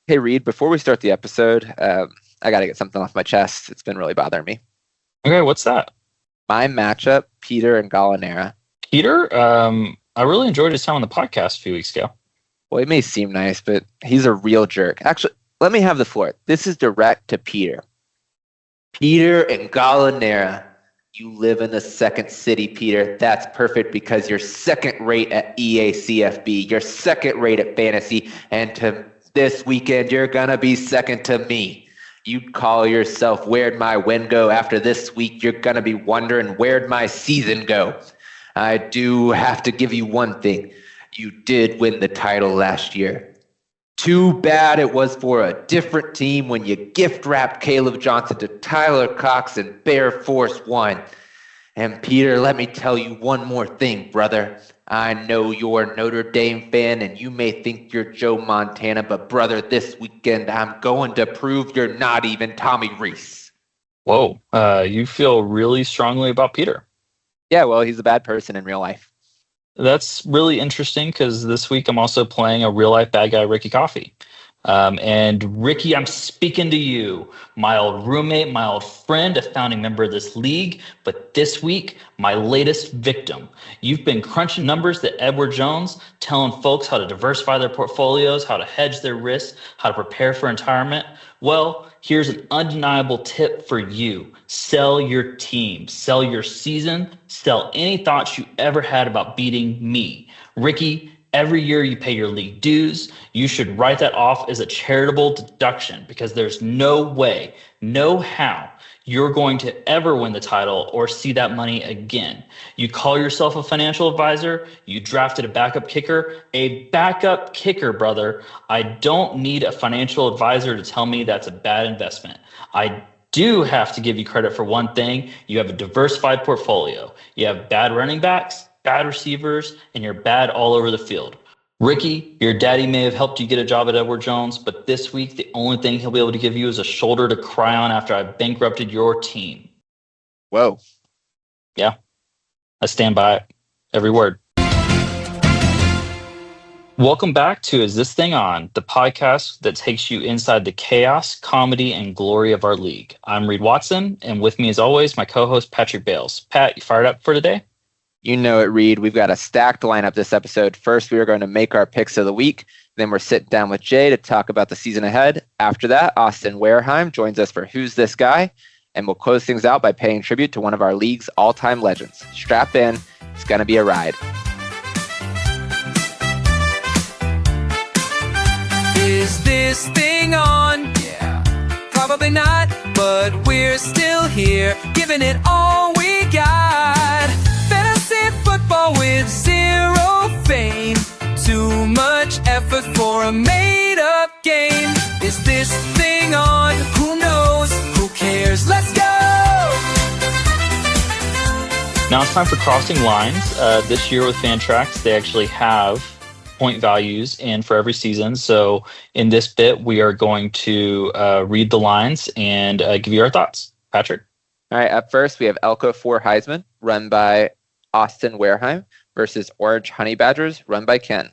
Hey, Reed, before we start the episode, I got to get something off my chest. It's been really bothering me. Okay, what's that? My matchup, Peter and Gallinera. Peter, I really enjoyed his time on the podcast a few weeks ago. Well, it may seem nice, but he's a real jerk. Actually, let me have the floor. This is direct to Peter. Peter and Gallinera, you live in the second city, Peter. That's perfect because you're second rate at EACFB. You're second rate at fantasy. And to this weekend, you're going to be second to me. You'd call yourself where'd my win go? After this week, you're going to be wondering where'd my season go? I do have to give you one thing. You did win the title last year. Too bad it was for a different team when you gift wrapped Caleb Johnson to Tyler Cox and Bear Force One. And Peter, let me tell you one more thing, brother. I know you're a Notre Dame fan and you may think you're Joe Montana, but brother, this weekend I'm going to prove you're not even Tommy Reese. Whoa, you feel really strongly about Peter. Yeah, well, he's a bad person in real life. That's really interesting because this week I'm also playing a real life bad guy, Ricky Coffey. And Ricky, I'm speaking to you, my old roommate, my old friend, a founding member of this league. But this week, my latest victim. You've been crunching numbers that Edward Jones, telling folks how to diversify their portfolios, how to hedge their risks, how to prepare for retirement. Well, here's an undeniable tip for you. Sell your team, sell your season, sell any thoughts you ever had about beating me. Ricky, every year you pay your league dues. You should write that off as a charitable deduction because there's no way, no how you're going to ever win the title or see that money again. You call yourself a financial advisor. You drafted a backup kicker. A backup kicker, brother. I don't need a financial advisor to tell me that's a bad investment. I do have to give you credit for one thing. You have a diversified portfolio. You have bad running backs, bad receivers, and you're bad all over the field. Ricky, your daddy may have helped you get a job at Edward Jones, but this week, the only thing he'll be able to give you is a shoulder to cry on after I bankrupted your team. Whoa. Yeah, I stand by it. Every word. Welcome back to Is This Thing On, the podcast that takes you inside the chaos, comedy, and glory of our league. I'm Reed Watson, and with me as always, my co-host Patrick Bales. Pat, you fired up for today? You know it, Reed. We've got a stacked lineup this episode. First, we are going to make our picks of the week. Then we're sitting down with Jay to talk about the season ahead. After that, Austin Wareheim joins us for Who's This Guy? And we'll close things out by paying tribute to one of our league's all-time legends. Strap in. It's going to be a ride. Is this thing on? Yeah. Probably not, but we're still here, giving it all we got. Fantasy football with zero fame. Too much effort for a made-up game. Is this thing on? Who knows? Who cares? Let's go! Now it's time for crossing lines. This year with Fantrax, they actually have point values in for every season. So in this bit, we are going to read the lines and give you our thoughts. Patrick? All right, up first, we have Elko 4 Heisman, run by Austin Wareheim, versus Orange Honey Badgers, run by Ken.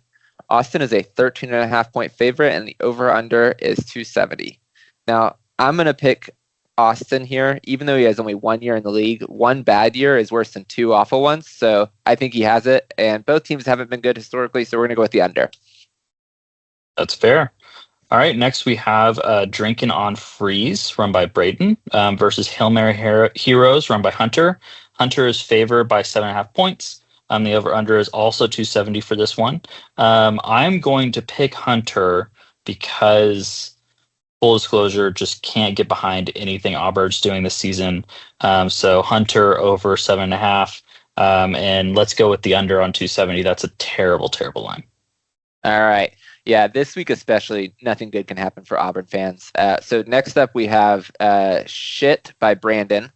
Austin is a 13.5 point favorite, and the over-under is 270. Now, I'm going to pick Austin here, even though he has only 1 year in the league. One bad year is worse than two awful ones, so I think he has it. And both teams haven't been good historically, so we're going to go with the under. That's fair. All right, next we have Drinking on Freeze, run by Braden, versus Hail Mary Heroes, run by Hunter. Hunter is favored by 7.5 points. The over-under is also 270 for this one. I'm going to pick Hunter because, full disclosure, just can't get behind anything Auburn's doing this season. So Hunter over 7.5. And let's go with the under on 270. That's a terrible, terrible line. All right. Yeah, this week especially, nothing good can happen for Auburn fans. So next up we have Shit by Brandon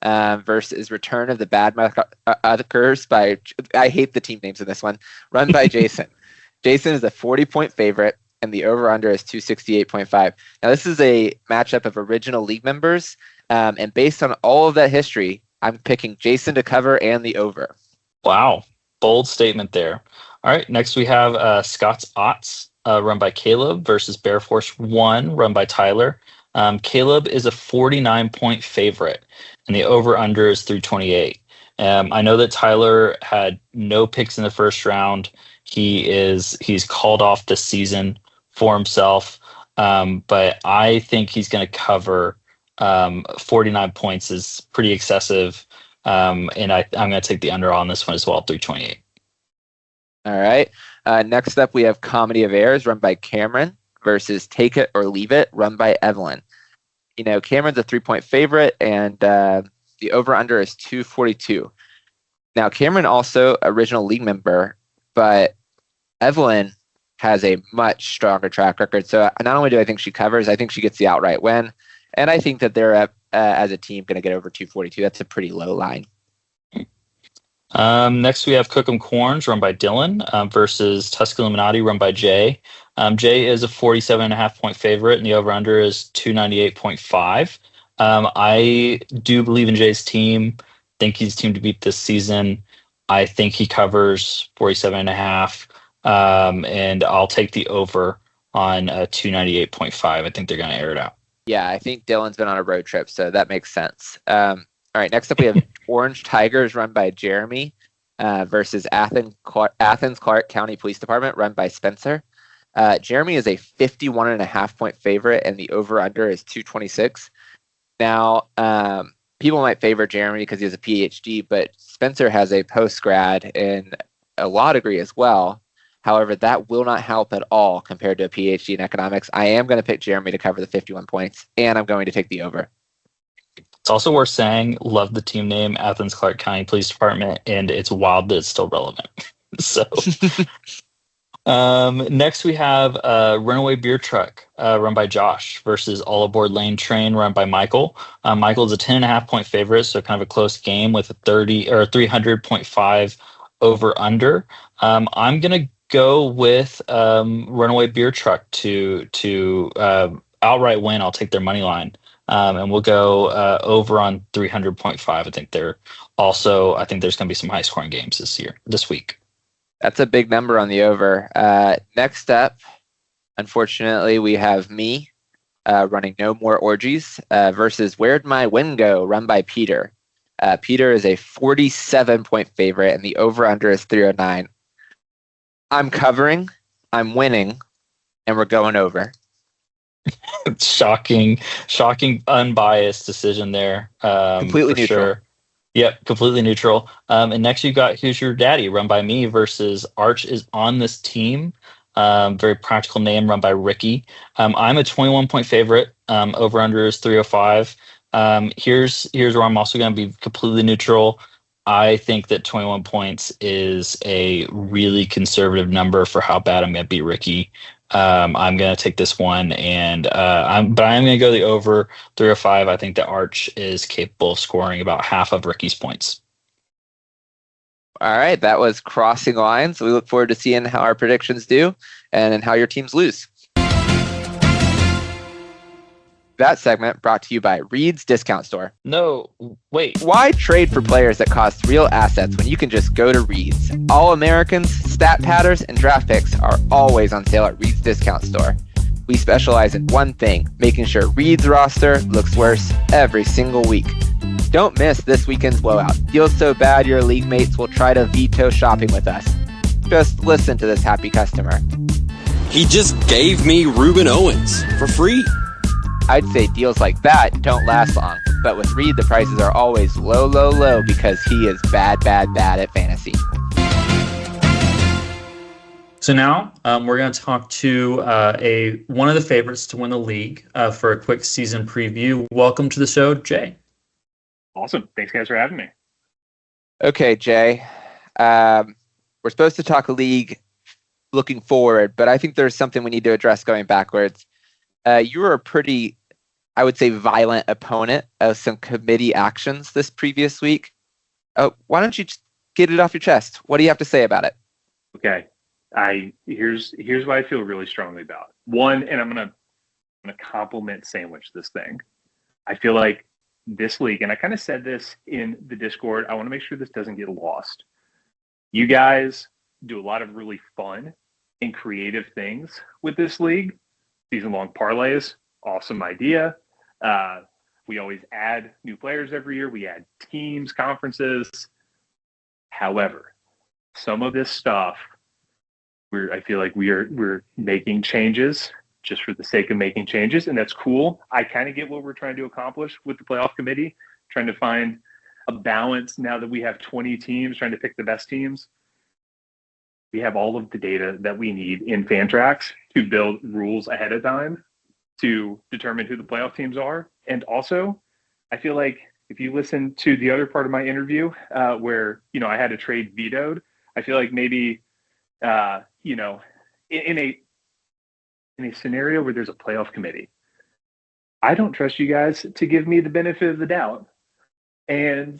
versus Return of the Bad Motherfuckers by, I hate the team names in this one, run by Jason. Jason is a 40-point favorite, and the over-under is 268.5. Now, this is a matchup of original league members, and based on all of that history, I'm picking Jason to cover and the over. Wow. Bold statement there. All right, next we have Scott's Odds, run by Caleb, versus Bear Force 1, run by Tyler. Caleb is a 49-point favorite, and the over-under is 328. I know that Tyler had no picks in the first round. He's called off this season for himself, but I think he's going to cover. 49 points is pretty excessive, and I'm going to take the under on this one as well, 328. All right. Next up, we have Comedy of Errors, run by Cameron, versus Take It or Leave It, run by Evelyn. Cameron's a 3-point favorite, and the over-under is 242. Now, Cameron also original league member, but Evelyn has a much stronger track record. So not only do I think she covers, I think she gets the outright win, and I think that they're as a team going to get over 242. That's a pretty low line. Next, we have Cookham Corns, run by Dylan, versus Tusk Illuminati, run by Jay. Jay is a 47.5-point favorite, and the over-under is 298.5. I do believe in Jay's team. Think he's team to beat this season. I think he covers 47.5, and I'll take the over on 298.5. I think they're going to air it out. Yeah, I think Dylan's been on a road trip, so that makes sense. All right, next up we have Orange Tigers, run by Jeremy, versus Athens Clark County Police Department, run by Spencer. Jeremy is a 51.5-point favorite, and the over-under is 226. Now, people might favor Jeremy because he has a PhD, but Spencer has a post-grad in a law degree as well. However, that will not help at all compared to a PhD in economics. I am going to pick Jeremy to cover the 51 points, and I'm going to take the over. It's also worth saying, love the team name, Athens Clark County Police Department, and it's wild that it's still relevant. So, next we have Runaway Beer Truck, run by Josh, versus All Aboard Lane Train, run by Michael. Michael is a 10.5-point favorite, so kind of a close game with a 300.5 over under. I'm gonna go with Runaway Beer Truck to outright win. I'll take their money line. And we'll go over on 300.5. I think there's going to be some high scoring games this week. That's a big number on the over. Next up, unfortunately, we have me running No More Orgies versus Where'd My Win Go, run by Peter. Peter is a 47-point favorite, and the over-under is 309. I'm covering, I'm winning, and we're going over. Shocking, unbiased decision there. Completely neutral. Sure. Yep, completely neutral. And next you got Who's Your Daddy, run by me, versus Arch is on this team. Very practical name, run by Ricky. I'm a 21-point favorite. Over under is 305. Here's where I'm also going to be completely neutral. I think that 21 points is a really conservative number for how bad I'm going to beat Ricky. I'm going to take this one, and I'm going to go the over 305. I think that Arch is capable of scoring about half of Ricky's points. All right, that was Crossing Lines. We look forward to seeing how our predictions do and how your teams lose. That segment brought to you by Reed's Discount Store. No, wait. Why trade for players that cost real assets when you can just go to Reed's? All Americans, stat patters, and draft picks are always on sale at Reed's Discount Store. We specialize in one thing, making sure Reed's roster looks worse every single week. Don't miss this weekend's blowout. Deals so bad your league mates will try to veto shopping with us. Just listen to this happy customer. He just gave me Reuben Owens for free. I'd say deals like that don't last long, but with Reed, the prices are always low, low, low because he is bad at fantasy. So now we're going to talk to one of the favorites to win the league for a quick season preview. Welcome to the show, Jay. Awesome. Thanks, guys, for having me. Okay, Jay. We're supposed to talk a league looking forward, but I think there's something we need to address going backwards. You were a pretty, I would say, violent opponent of some committee actions this previous week. Why don't you just get it off your chest? What do you have to say about it? Okay. Here's what I feel really strongly about. One, and I'm gonna compliment sandwich this thing. I feel like this league, and I kind of said this in the Discord, I want to make sure this doesn't get lost. You guys do a lot of really fun and creative things with this league. Season-long parlays, awesome idea. We always add new players every year. We add teams, conferences. However, some of this stuff, I feel like we're making changes just for the sake of making changes, and that's cool. I kind of get what we're trying to accomplish with the playoff committee, trying to find a balance now that we have 20 teams, trying to pick the best teams. We have all of the data that we need in Fantrax to build rules ahead of time to determine who the playoff teams are. And also, I feel like if you listen to the other part of my interview where, I had a trade vetoed, I feel like maybe, in a scenario where there's a playoff committee, I don't trust you guys to give me the benefit of the doubt. And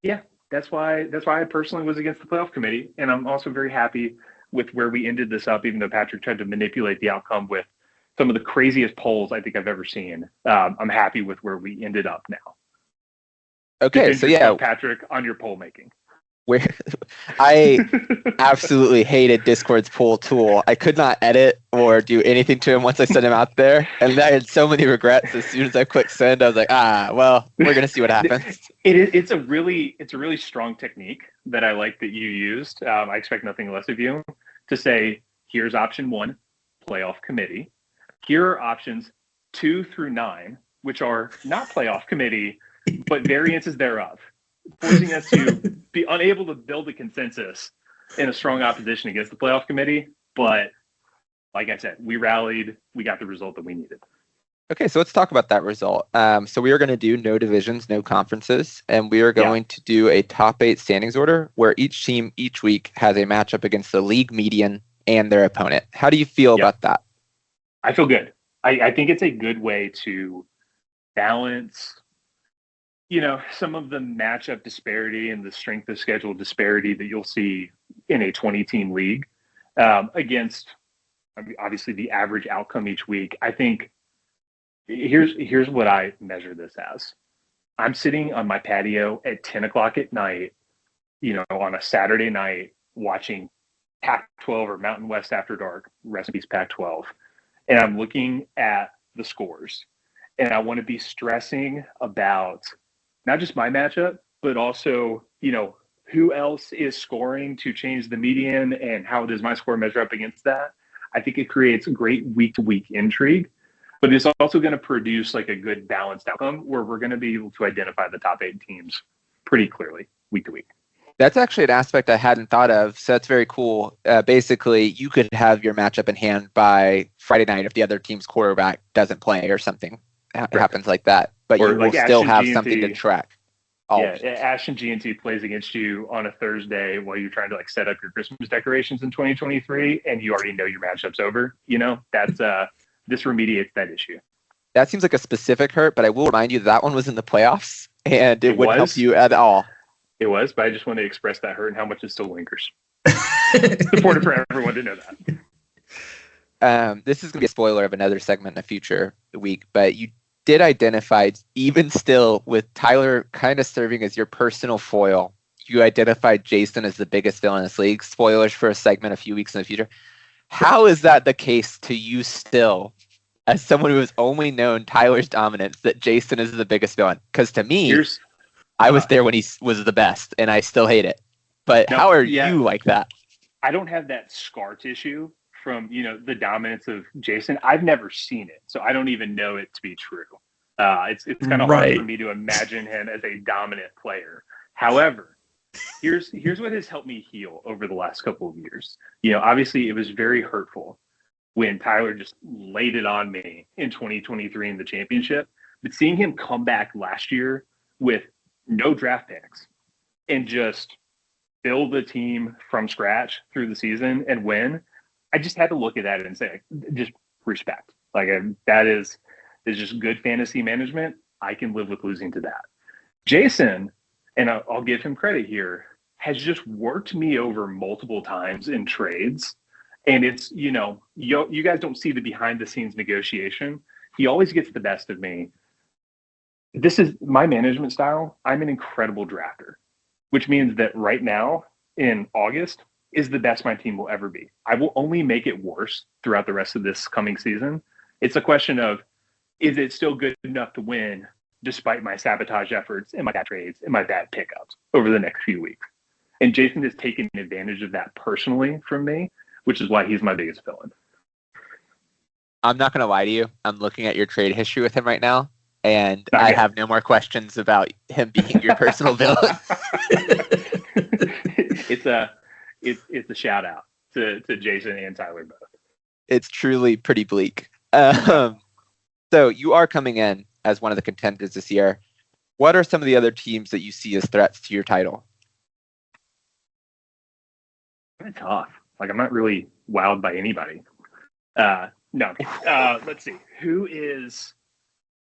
yeah, that's why I personally was against the playoff committee. And I'm also very happy with where we ended this up, even though Patrick tried to manipulate the outcome with some of the craziest polls I think I've ever seen. I'm happy with where we ended up now. Okay, so yeah, Patrick, on your poll making. Where I absolutely hated Discord's poll tool. I could not edit or do anything to him once I sent him out there. And I had so many regrets as soon as I clicked send. I was like, well, we're going to see what happens. It's a really strong technique that I like that you used. I expect nothing less of you to say, here's option 1, playoff committee. Here are options 2 through 9, which are not playoff committee, but variances thereof, forcing us to be unable to build a consensus in a strong opposition against the playoff committee. But like I said, we rallied, we got the result that we needed. Okay, so let's talk about that result. So we are going to do no divisions, no conferences, and we are going to do a top 8 standings order where each team each week has a matchup against the league median and their opponent. How do you feel about that? I feel good. I think it's a good way to balance some of the matchup disparity and the strength of schedule disparity that you'll see in a 20-team league against, obviously, the average outcome each week. I think here's what I measure this as. I'm sitting on my patio at 10 o'clock at night, on a Saturday night, watching Pac-12 or Mountain West After Dark, rest in peace Pac-12, and I'm looking at the scores. And I want to be stressing about not just my matchup, but also, who else is scoring to change the median and how does my score measure up against that? I think it creates great week-to-week intrigue, but it's also going to produce like a good balanced outcome where we're going to be able to identify the top 8 teams pretty clearly week to week. That's actually an aspect I hadn't thought of, so that's very cool. Basically, you could have your matchup in hand by Friday night if the other team's quarterback doesn't play or something. Happens like that, but you will still have something to track. Ashton G&T plays against you on a Thursday while you're trying to set up your Christmas decorations in 2023, and you already know your matchup's over. That's this remediates that issue. That seems like a specific hurt, but I will remind you that one was in the playoffs, and it wouldn't help you at all. It was, but I just wanted to express that hurt and how much it still lingers. It's important for everyone to know that. This is going to be a spoiler of another segment in a future week, but you did identify, even still with Tyler kind of serving as your personal foil, you identified Jason as the biggest villain in this league. Spoilers for a segment a few weeks in the future. How is that the case to you still, as someone who has only known Tyler's dominance, that Jason is the biggest villain? Because to me, I was there when he was the best, and I still hate it. But how are you like that? I don't have that scar tissue from the dominance of Jason. I've never seen it, so I don't even know it to be true. It's kind of hard for me to imagine him as a dominant player. However, here's what has helped me heal over the last couple of years. Obviously it was very hurtful when Tyler just laid it on me in 2023 in the championship, but seeing him come back last year with no draft picks and just build the team from scratch through the season and win, I just had to look at that and say, just respect. That is just good fantasy management. I can live with losing to that. Jason, and I'll give him credit here, has just worked me over multiple times in trades. And it's, you guys don't see the behind the scenes negotiation. He always gets the best of me. This is my management style. I'm an incredible drafter, which means that right now in August, is the best my team will ever be. I will only make it worse throughout the rest of this coming season. It's a question of, is it still good enough to win despite my sabotage efforts and my bad trades and my bad pickups over the next few weeks? And Jason has taken advantage of that personally from me, which is why he's my biggest villain. I'm not going to lie to you. I'm looking at your trade history with him right now, and Not I yet. have no more questions about him being your personal villain. It's a shout out to Jason and Tyler both. It's truly pretty bleak. So you are coming in as one of the contenders this year. What are some of the other teams that you see as threats to your title? Kind of tough. Like, I'm not really wowed by anybody. No. Let's see. Who is?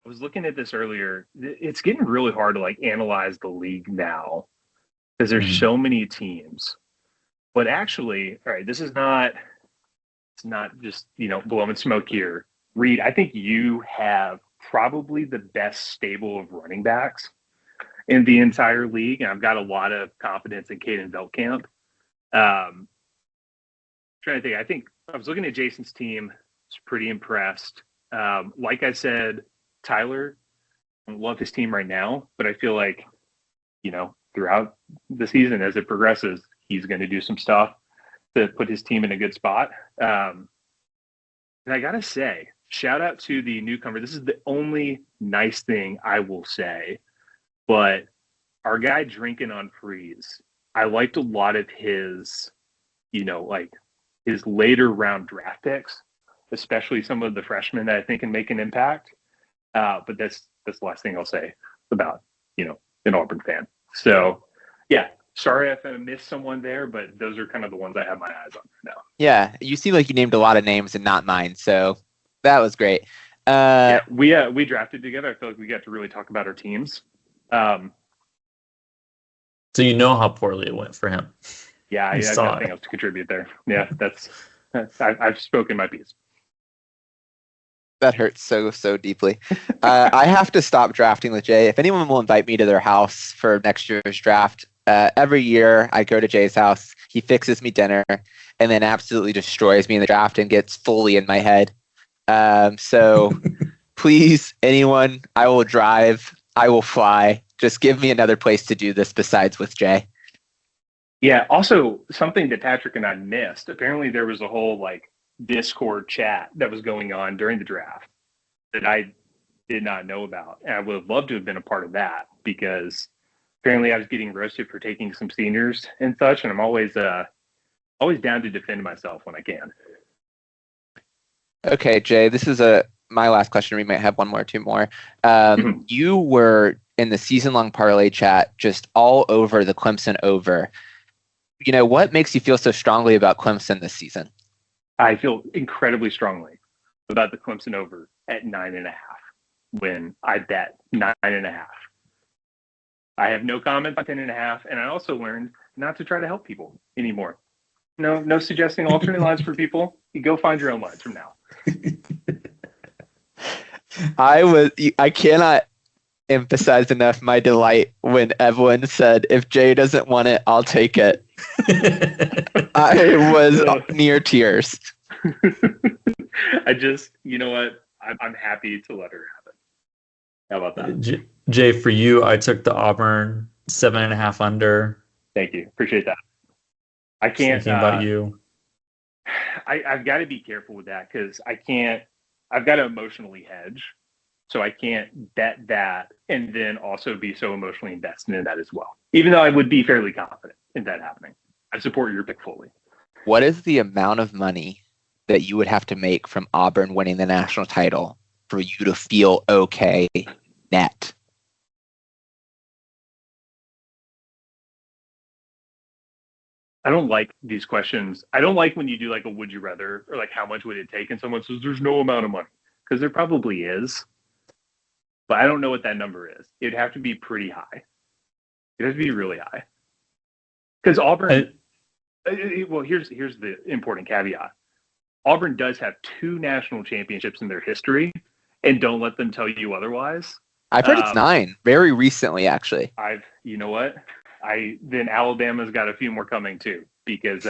I was looking at this earlier. It's getting really hard to like analyze the league now because there's so many teams. But actually, all right, this is not. It's not just blowing smoke here. Reed, I think you have probably the best stable of running backs in the entire league, and I've got a lot of confidence in Caden Veltkamp. Trying to think. I think I was looking at Jason's team. Was pretty impressed. Like I said, Tyler, I love his team right now, but I feel like, throughout the season as it progresses, he's going to do some stuff to put his team in a good spot. And I got to say, shout out to the newcomer. This is the only nice thing I will say, but our guy Drinking on Freeze, I liked a lot of his, his later round draft picks, especially some of the freshmen that I think can make an impact. But that's the last thing I'll say about, an Auburn fan. So, yeah, sorry if I missed someone there, but those are kind of the ones I have my eyes on now. Yeah, you seem like you named a lot of names and not mine, so that was great. We drafted together. I feel like we got to really talk about our teams. So you know how poorly it went for him. Yeah, I have nothing else to contribute there. Yeah, I've spoken my piece. That hurts so deeply. I have to stop drafting with Jay. If anyone will invite me to their house for next year's draft, every year I go to Jay's house. He fixes me dinner and then absolutely destroys me in the draft and gets fully in my head. So please, anyone, I will drive. I will fly. Just give me another place to do this besides with Jay. Yeah. Also, something that Patrick and I missed. Apparently, there was a whole Discord chat that was going on during the draft that I did not know about, and I would have loved to have been a part of that because apparently I was getting roasted for taking some seniors and such, and I'm always down to defend myself when I can. Okay, Jay, this is my last question. We might have one more, two more. You were in the season-long parlay chat just all over the Clemson over. What makes you feel so strongly about Clemson this season? I feel incredibly strongly about the Clemson over at 9.5 when I bet 9.5. I have no comment on 10.5, and I also learned not to try to help people anymore. No suggesting alternate lines for people. You go find your own lines from now. I cannot emphasize enough my delight when Evelyn said, if Jay doesn't want it, I'll take it. I was near tears. I just, what? I'm happy to let her have it. How about that? Jay, for you, I took the Auburn 7.5 under. Thank you. Appreciate that. I can't. Thinking about you. I've got to be careful with that because I've got to emotionally hedge. So I can't bet that and then also be so emotionally invested in that as well. Even though I would be fairly confident in that happening. I support your pick fully. What is the amount of money that you would have to make from Auburn winning the national title for you to feel okay net? I don't like these questions. I don't like when you do a would you rather or how much would it take and someone says there's no amount of money because there probably is. But I don't know what that number is. It'd have to be pretty high. It'd have to be really high. Because Auburn, well, here's the important caveat. Auburn does have 2 national championships in their history, and don't let them tell you otherwise. I've heard it's 9, very recently, actually. You know what? Then Alabama's got a few more coming too, because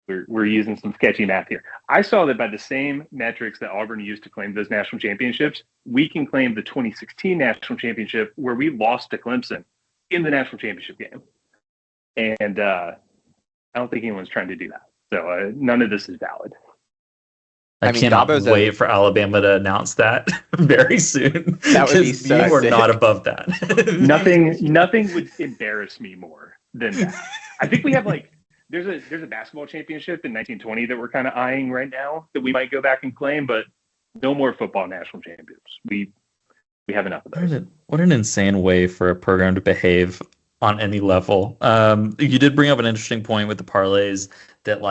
we're using some sketchy math here. I saw that by the same metrics that Auburn used to claim those national championships, we can claim the 2016 national championship where we lost to Clemson in the national championship game. And I don't think anyone's trying to do that. So none of this is valid. I cannot wait for Alabama to announce that very soon. That would be so you are sick. not above that. Nothing would embarrass me more than that. I think we have there's a basketball championship in 1920 that we're kind of eyeing right now that we might go back and claim, but no more football national champions. We have enough of those. What an insane way for a program to behave on any level. You did bring up an interesting point with the parlays that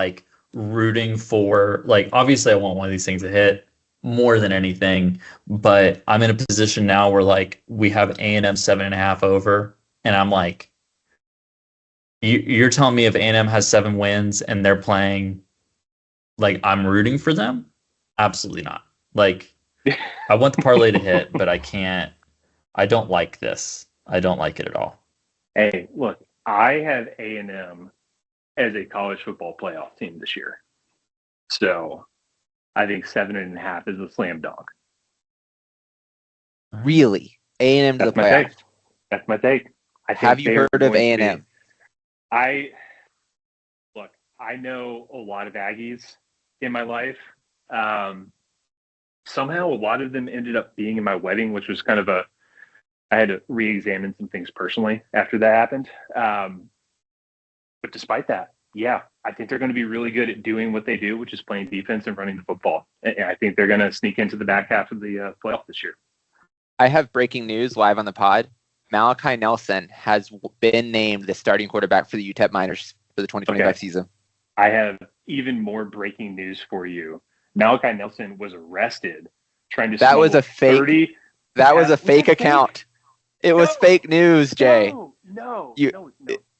rooting for obviously I want one of these things to hit more than anything, but I'm in a position now where we have A&M 7.5 over, and I'm you're telling me if A&M has 7 wins and they're playing I'm rooting for them? Absolutely not. I want the parlay to hit, but I don't like this. I don't like it at all. Hey, look, I have A&M as a college football playoff team this year. So I think 7.5 is a slam dunk. Really? A&M to the playoff? That's my take. Have you heard of A&M? I know a lot of Aggies in my life. Somehow a lot of them ended up being in my wedding, which was kind of I had to re-examine some things personally after that happened. But despite that, yeah, I think they're going to be really good at doing what they do, which is playing defense and running the football. And I think they're going to sneak into the back half of the playoff this year. I have breaking news live on the pod. Malachi Nelson has been named the starting quarterback for the UTEP Miners for the 2025 season. I have even more breaking news for you. Malachi Nelson was arrested trying to. That was a fake. 30. That was a fake account. It was fake news, Jay. No.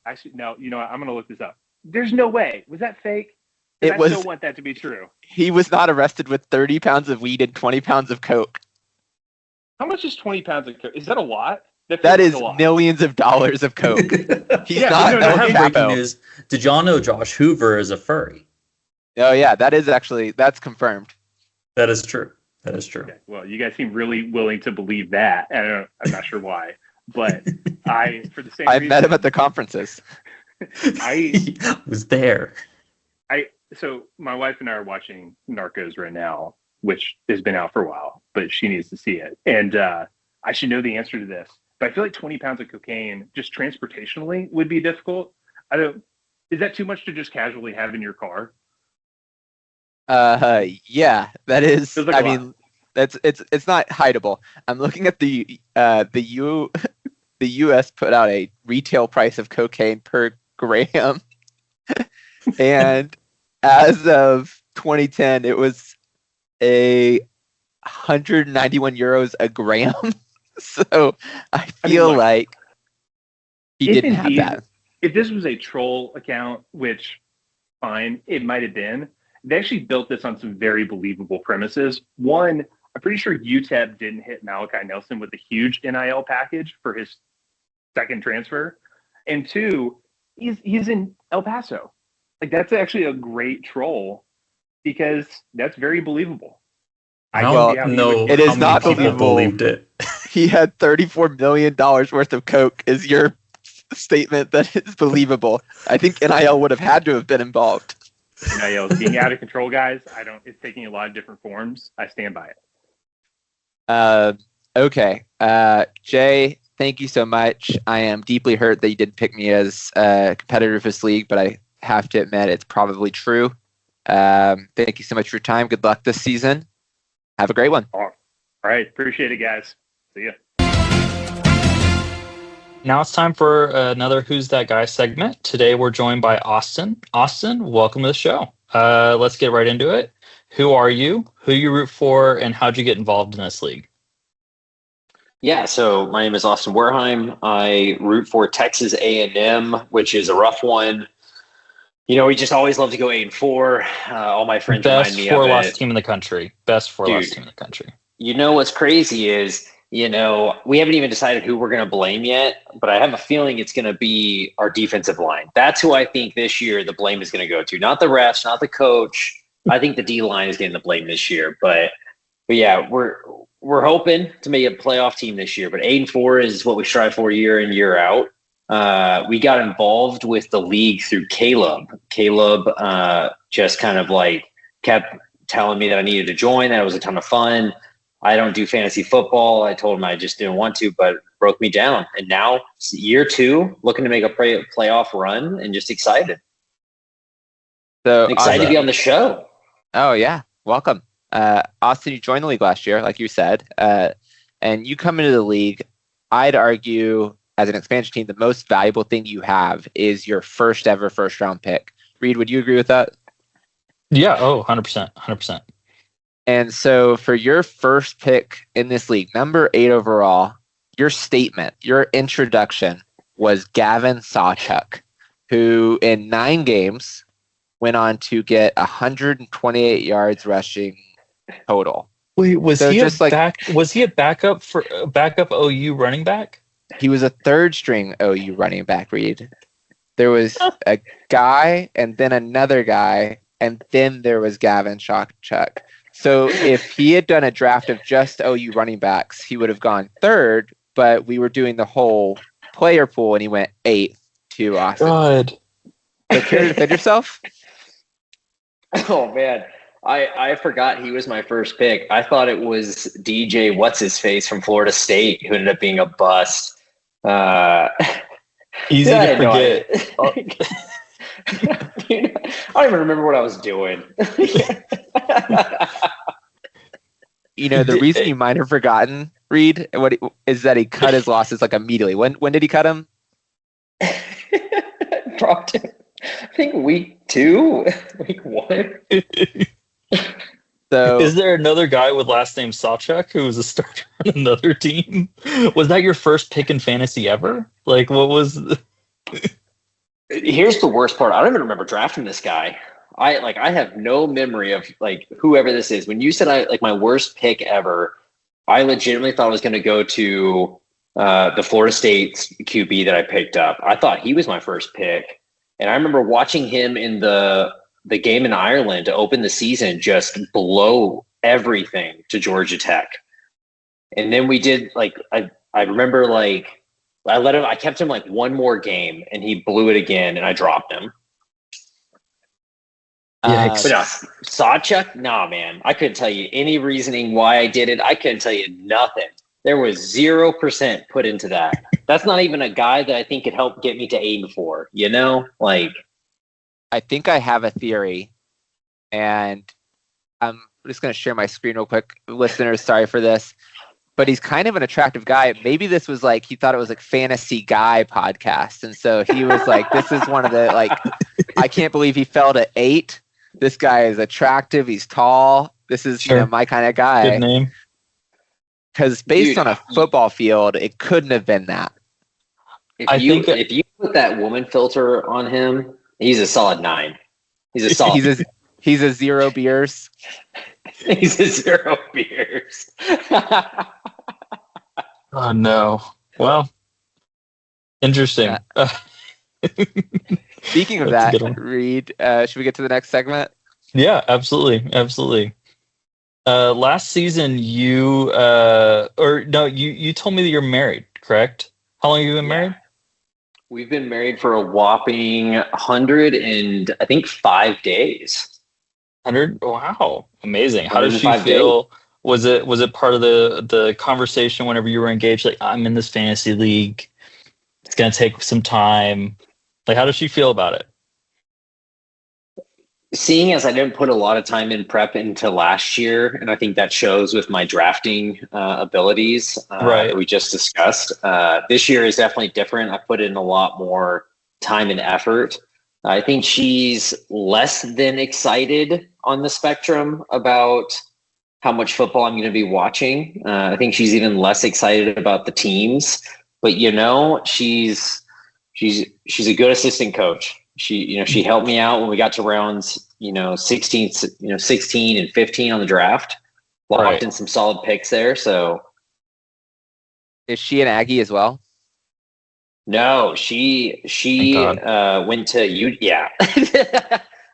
Actually, no. You know what? I'm going to look this up. There's no way. Was that fake? I still want that to be true. He was not arrested with 30 pounds of weed and 20 pounds of coke. How much is 20 pounds of coke? Is that a lot? That is millions of dollars of coke. He's not. I have breaking news. Did y'all know Josh Hoover is a furry? Oh yeah, that's confirmed. That is true. Okay. Well, you guys seem really willing to believe that. I'm not sure why, but for the same reason, I met him at the conferences. I was there. So my wife and I are watching Narcos right now, which has been out for a while, but she needs to see it. And I should know the answer to this, but I feel like 20 pounds of cocaine just transportationally would be difficult. Is that too much to just casually have in your car? Yeah, that is. I mean, it's not hideable. I'm looking at the U.S. put out a retail price of cocaine per gram, and as of 2010, it was 191 euros a gram. So I feel like he didn't have that. If this was a troll account, which fine, it might have been. They actually built this on some very believable premises. One, I'm pretty sure UTEP didn't hit Malachi Nelson with a huge NIL package for his second transfer. And two, he's in El Paso. That's actually a great troll because that's very believable. It is not believable. Believed it. He had $34 million worth of coke. Is your statement that is believable? I think NIL would have had to have been involved. NIL is being out of control, guys. It's taking a lot of different forms. I stand by it. Okay. Jay, thank you so much. I am deeply hurt that you didn't pick me as a competitor of this league, but I have to admit it's probably true. Thank you so much for your time. Good luck this season. Have a great one. All right. Appreciate it, guys. See ya. Now it's time for another Who's That Guy segment. Today we're joined by Austin. Austin, welcome to the show. Let's get right into it. Who are you? Who you root for? And how'd you get involved in this league? Yeah, so my name is Austin Werheim. I root for Texas A&M, which is a rough one. You know, we just always love to go 8-4. All my friends remind me of it. Best 4-loss team in the country. Best 4-loss team in the country. You know what's crazy is we haven't even decided who we're going to blame yet, but I have a feeling it's going to be our defensive line. That's who I think this year the blame is going to go to. Not the refs, not the coach. I think the D line is getting the blame this year. But yeah, we're hoping to make a playoff team this year. But 8-4 is what we strive for year in, year out. We got involved with the league through Caleb. Caleb just kind of like kept telling me that I needed to join, that it was a ton of fun. I don't do fantasy football. I told him I just didn't want to, but broke me down. And now year 2, looking to make a playoff run and just excited. So excited to be on the show. Oh yeah. Welcome. Austin, you joined the league last year, like you said, and you come into the league. I'd argue as an expansion team, the most valuable thing you have is your first ever first round pick. Reed, would you agree with that? Yeah. Oh, 100%. 100%. And so for your first pick in this league, number 8 overall, your statement, your introduction was Gavin Sawchuk, who in 9 games went on to get 128 yards rushing total. Wait, was So he just was he a backup OU running back? He was a third string OU running back, Reed. There was a guy and then another guy, and then there was Gavin Sawchuk. So if he had done a draft of just OU running backs, he would have gone 3rd, but we were doing the whole player pool, and he went 8th to Austin. God. So care to defend yourself? Oh, man. I forgot he was my first pick. I thought it was DJ What's-His-Face from Florida State, who ended up being a bust. Easy to forget. Dude, I don't even remember what I was doing. The reason you might have forgotten, Reed, is that he cut his losses like immediately. When did he cut him? Dropped him. I think week 2, week 1. So is there another guy with last name Sawchuk who was a starter on another team? Was that your first pick in fantasy ever? Like, what was? Here's the worst part. I don't even remember drafting this guy. I have no memory of like whoever this is. When you said my worst pick ever, I legitimately thought I was going to go to the Florida State QB that I picked up. I thought he was my first pick, and I remember watching him in the game in Ireland to open the season just blow everything to Georgia Tech. And then we did I remember I kept him one more game and he blew it again and I dropped him. Yikes. But no, Sawchuk, nah, man. I couldn't tell you any reasoning why I did it. I couldn't tell you nothing. There was 0% put into that. That's not even a guy that I think could help get me to 8-4, I think I have a theory, and I'm just going to share my screen real quick. Listeners, sorry for this, but he's kind of an attractive guy. Maybe this was he thought it was Fantasy Guy podcast. And so he was this is one of the, I can't believe he fell to 8. This guy is attractive. He's tall. This is my kind of guy. Good name. Because based on a football field, it couldn't have been that. If you put that woman filter on him, he's a solid 9. He's a solid. He's a 0 beers. He's a 0 beers. Oh no. Well, interesting. Speaking of that, Reed, should we get to the next segment? Yeah, absolutely. Absolutely. Last season you told me that you're married, correct? How long have you been married? We've been married for a whopping 105 days. 100? Wow. Amazing. How did she feel? Days. Was it part of the conversation whenever you were engaged? I'm in this fantasy league. It's going to take some time. How does she feel about it? Seeing as I didn't put a lot of time in prep into last year, and I think that shows with my drafting abilities right. we just discussed. This year is definitely different. I put in a lot more time and effort. I think she's less than excited on the spectrum about how much football I'm going to be watching. I think she's even less excited about the teams. But she's a good assistant coach. She helped me out when we got to rounds 16 and 15 on the draft. Locked in some solid picks there. So Is she an Aggie as well? No, Thank she God. went to yeah.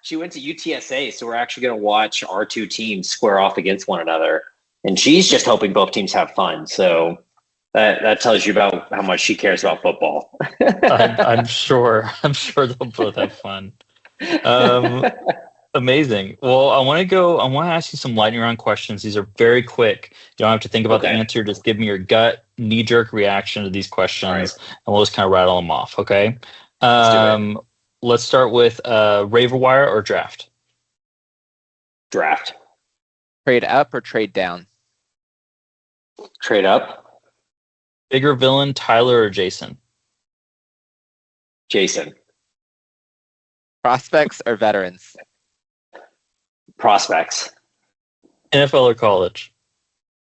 She went to UTSA, so we're actually going to watch our two teams square off against one another. And she's just hoping both teams have fun. So that tells you about how much she cares about football. I'm sure. I'm sure they'll both have fun. Um, Amazing. Well, I want to ask you some lightning round questions. These are very quick. You don't have to think about the Okay. answer. Just give me your gut, knee jerk reaction to these All questions, right. and we'll just kind of rattle them off. Okay. Let's do it. Let's start with waiver wire or draft. Draft. Trade up or trade down? Trade up. Bigger villain, Tyler or Jason? Jason. Prospects or veterans? Prospects. NFL or college?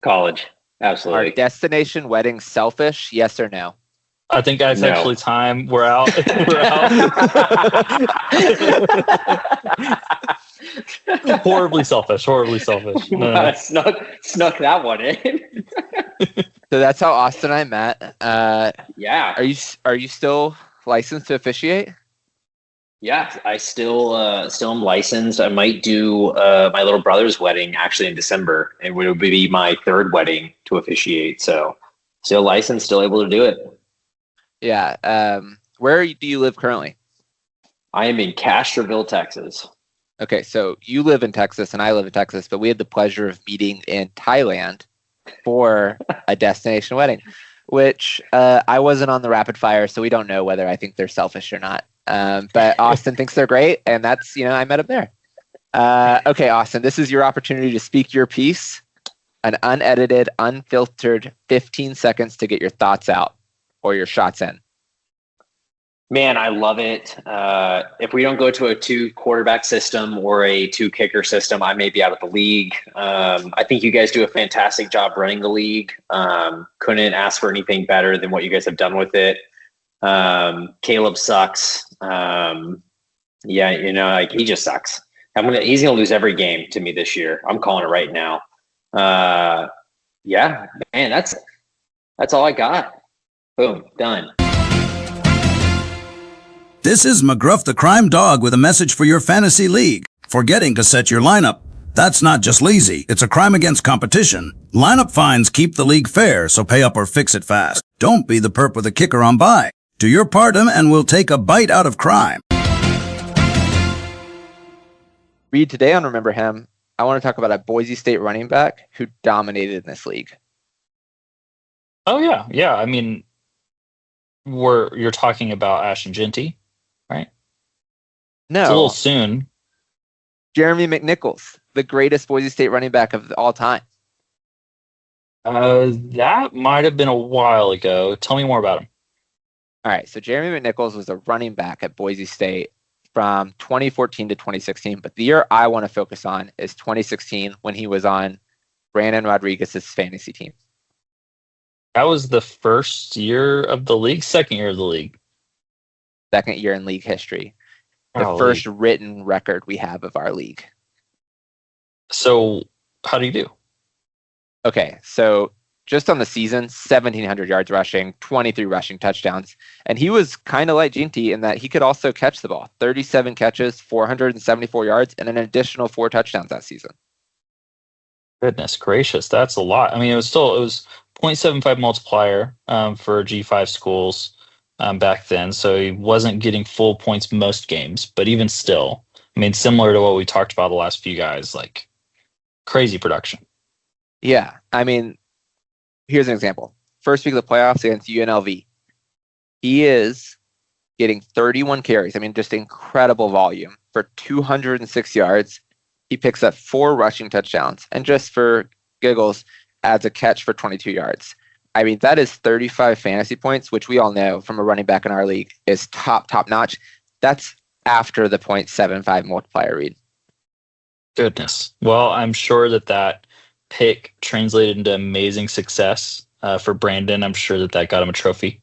College. Are Absolutely. destination weddings selfish? Yes or no? I think that's No. actually time. We're out. We're out. Horribly selfish. Horribly selfish. No. Snuck that one in. So that's how Austin and I met. Yeah. Are you still licensed to officiate? Yeah, I still am licensed. I might do my little brother's wedding actually in December. It would be my third wedding to officiate. So still licensed, still able to do it. Yeah. Where do you live currently? I am in Castroville, Texas. Okay, so you live in Texas and I live in Texas, but we had the pleasure of meeting in Thailand for a destination wedding, which I wasn't on the rapid fire, so we don't know whether I think they're selfish or not. But Austin thinks they're great, and that's, I met him there. Okay, Austin, this is your opportunity to speak your piece, an unedited, unfiltered 15 seconds to get your thoughts out or your shots in. Man, I love it. If we don't go to a 2-quarterback system or a 2-kicker system, I may be out of the league. I think you guys do a fantastic job running the league. Couldn't ask for anything better than what you guys have done with it. Caleb sucks. He just sucks. He's gonna lose every game to me this year. I'm calling it right now. Yeah, man, that's all I got. Boom, done. This is McGruff the Crime Dog with a message for your fantasy league. Forgetting to set your lineup. That's not just lazy, it's a crime against competition. Lineup fines keep the league fair, so pay up or fix it fast. Don't be the perp with a kicker on bye. Do your part and we'll take a bite out of crime. Reed, today on Remember Him, I want to talk about a Boise State running back who dominated in this league. Oh yeah, yeah. I mean, you're talking about Ashton Genty, right? It's a little No, soon. Jeremy McNichols, the greatest Boise State running back of all time. That might have been a while ago. Tell me more about him. All right, so Jeremy McNichols was a running back at Boise State from 2014 to 2016, but the year I want to focus on is 2016 when he was on Brandon Rodriguez's fantasy team. That was the first year of the league, second year of the league. Second year in league history. The Golly. first written record we have of our league. So how do you do? Okay, so just on the season, 1,700 yards rushing, 23 rushing touchdowns. And he was kind of like Ginty in that he could also catch the ball. 37 catches, 474 yards, and an additional 4 touchdowns that season. Goodness gracious, that's a lot. I mean, it was 0.75 multiplier for G5 schools back then. So he wasn't getting full points most games, but even still, I mean, similar to what we talked about the last few guys, like crazy production. Yeah, I mean, here's an example. First week of the playoffs against UNLV. He is getting 31 carries. I mean, just incredible volume for 206 yards. He picks up 4 rushing touchdowns. And just for giggles, adds a catch for 22 yards. I mean, that is 35 fantasy points, which we all know from a running back in our league is top notch. That's after the 0.75 multiplier read. Goodness. Well, I'm sure that pick translated into amazing success for Brandon. I'm sure that got him a trophy.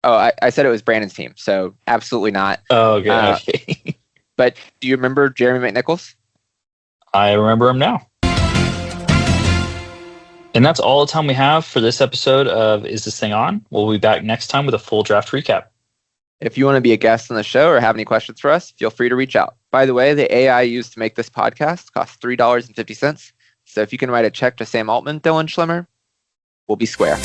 Oh, I said it was Brandon's team, so absolutely not. Oh, okay. Okay. But do you remember Jeremy McNichols? I remember him now. And that's all the time we have for this episode of Is This Thing On? We'll be back next time with a full draft recap. If you want to be a guest on the show or have any questions for us, feel free to reach out. By the way, the AI used to make this podcast costs $3.50. So if you can write a check to Sam Altman, Dylan Schlemmer, we'll be square.